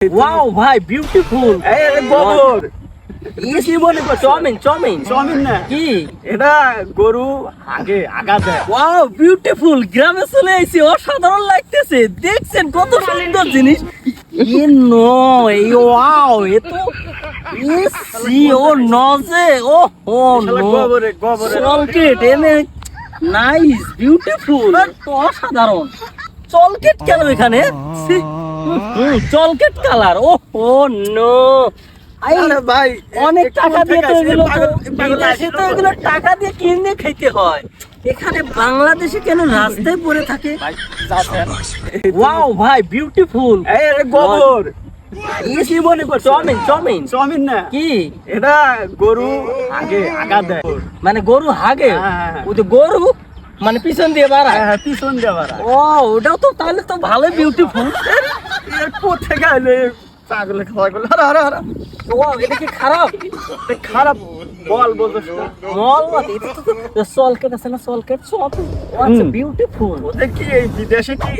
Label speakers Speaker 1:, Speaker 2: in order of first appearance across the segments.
Speaker 1: Wow ভাই beautiful.
Speaker 2: এই গোবর
Speaker 1: ইসি মনে কর চাউমিন চাউমিন
Speaker 2: চাউমিন না,
Speaker 1: কি
Speaker 2: এটা গরু আগে আগা দেয়।
Speaker 1: Wow beautiful. গ্রামে চলে আইছি, অসাধারণ লাগতেছে। দেখছেন কত সুন্দর জিনিস। এ নো এই ওয়াও এ তো ইসি ও নজে ও ও
Speaker 2: শালা
Speaker 1: নো
Speaker 2: গোবরে গোবরে
Speaker 1: চলকেট এনে নাইস বিউটিফুল অসাধারণ। চলকেট কেন এখানে? ছি, চলকেট কালার ও ও নো।
Speaker 2: আরে ভাই
Speaker 1: অনেক টাকা দিয়ে তো এগুলো তো
Speaker 2: পাগল
Speaker 1: বিদেশে তো এগুলো টাকা দিয়ে কিনে খেতে হয়, এখানে বাংলাদেশে কেন রাস্তায় পড়ে থাকে?
Speaker 2: ভাই যাচ্ছেন।
Speaker 1: ওয়াও ভাই বিউটিফুল।
Speaker 2: এই গোবর
Speaker 1: ইসি মনে কর চাউমিন চাউমিন
Speaker 2: চাউমিন না,
Speaker 1: কি
Speaker 2: এটা গরু আগে আগা দেয়।
Speaker 1: মানে গরু হাগে?
Speaker 2: হ্যাঁ।
Speaker 1: ও তো গরু মানে পিছন দিয়ে বাড়ায়।
Speaker 2: হ্যাঁ পিছন দেওয়ার
Speaker 1: ও ওটাও তো তাহলে তো ভালো বিউটিফুল।
Speaker 2: এর কোথেকে আইলে পাগলে খাওয়া গেল। আরে আরে আরে
Speaker 1: ওয়াও এটা কি খারাপ?
Speaker 2: এ খারাপ বল বলছিস না।
Speaker 1: মল এটা তো সলকেট আছে না, সলকেট সব আচ্ছা বিউটিফুল।
Speaker 2: ওদের কি এই বিদেশে কি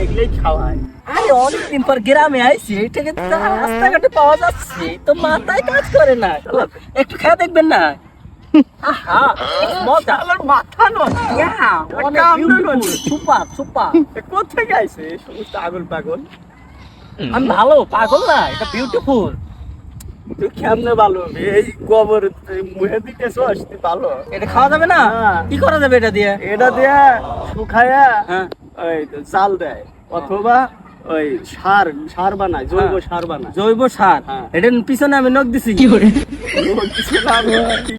Speaker 2: এগুলাই খাওয়ায়?
Speaker 1: আরে অনেকদিন পর গ্রামে আইছি, এটাকে তো রাস্তাঘাটে পাওয়া যাচ্ছে, তো মাথায় কাজ করে না। একটু খেয়ে দেখবেন না। আহা মজা।
Speaker 2: আমার মাথা নয়।
Speaker 1: ইয়া অনেক
Speaker 2: কামড়ে
Speaker 1: বিউটিফুল
Speaker 2: গেছে।
Speaker 1: Super super.
Speaker 2: কোথেকে আইছে এই সমস্ত পাগল পাগল?
Speaker 1: আমি ভালো পাগল না, এটা বিউটিফুল।
Speaker 2: তুই কেমনে ভালো হবে? এই গোবর তুই মুখে দিতেছ তুই ভালো।
Speaker 1: এটা খাওয়া যাবে না?
Speaker 2: হ্যাঁ।
Speaker 1: কি করা যাবে এটা দিয়ে?
Speaker 2: এটা দিয়ে শুকায়া
Speaker 1: হ্যাঁ
Speaker 2: ওই তো জাল দেয়, অথবা ওই সার সার বানায়, জৈব সার বানায়।
Speaker 1: জৈব সার।
Speaker 2: হ্যাঁ।
Speaker 1: এটার পিছনে আমি নখ দিছি।
Speaker 2: কিছু না